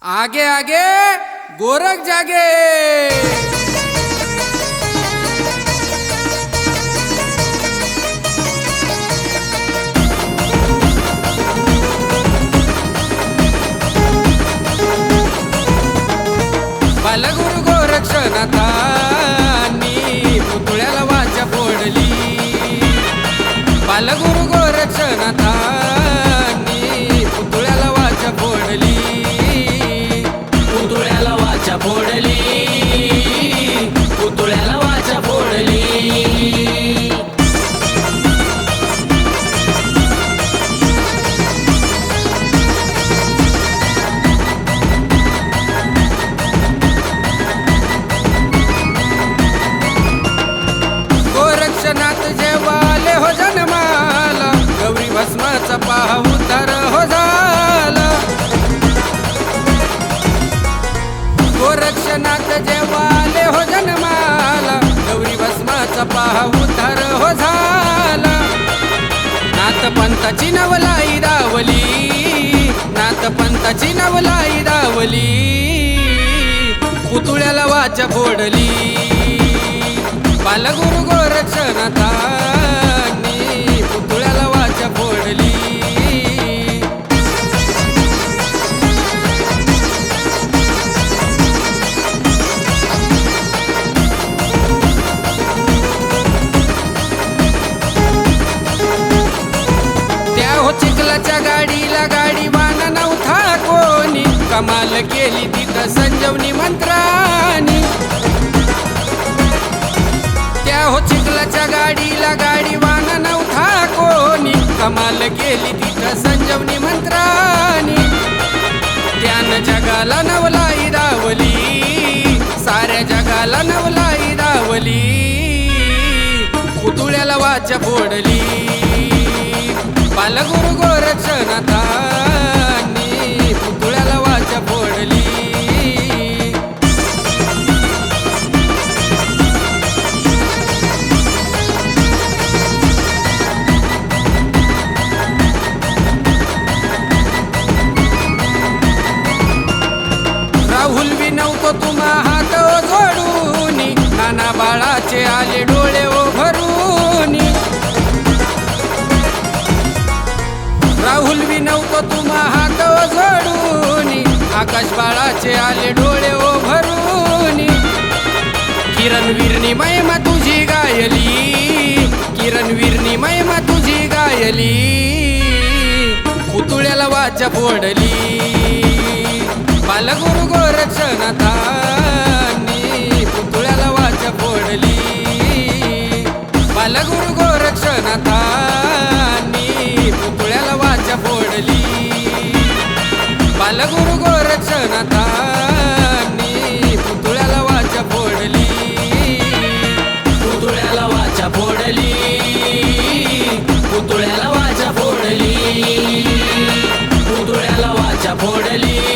आगे आगे गोरख जागे। बालगुरु गोरक्षनाथांनी पुतळ्याला वाचा फोडली। बालगुरु गोरक्षनाथांनी पुतळ्याला वाचा फोडली। पुतळ्याला वाचा फोडली, पुतळ्याला वाचा फोडली। गोरक्षनाथ जेव्हा आले हो जन्माला, गौरी भस्माचा पाह उद्धार हो झाला। गोरक्षनाथ जेव्हा आले हो जन्माला, गौरी भस्माचा पाह उद्धार हो झाला। नाथ पंथाची नवलाई दावली, नाथ पंथाची नवलाई दावली। पुतळ्याला वाचा फोडली। बालगुरु गोरक्षनाथांनी पुतळ्याला वाचा फोडली। त्या हो चिखलाच्या गाडीला गाडीवान नव्हता कोणी, कमाल केली तिथं संजीवनी मंत्रानी। त्या हो चिखलाच्या गाडीला गाडीवान नव्हता कोणी, कमाल केली तिथं संजीवनी मंत्रानी। त्यानं जगाला नवलाई दावली, साऱ्या जगाला नवलाई दावली। पुतळ्याला वाचा फोडली। बालगुरु गोरक्षनाथांनी पुतळ्याला वाचा फोडली। राहुल विनवतो तुम्हा हात जोडूनी, नाना बाळाचे आले डोळे ओ भरूनी। राहुल विनवतो तुम्हा हात जोडूनी, आकाश बाळाचे आले डोळे ओ भरूनी। किरण वीरनी महिमा तुझी गायली, किरण वीरनी महिमा तुझी गायली। पुतळ्याला वाचा फोडली। बालगुरु गोरक्षनाथांनी पुतळ्याला वाचा फोडली। बालगुरु गोरक्षनाथांनी पुतळ्याला वाचा फोडली। बालगुरु गोरक्षनाथांनी पुतळ्याला वाचा फोडली। पुतळ्याला वाचा फोडली, पुतळ्याला वाचा फोडली, पुतळ्याला वाचा फोडली।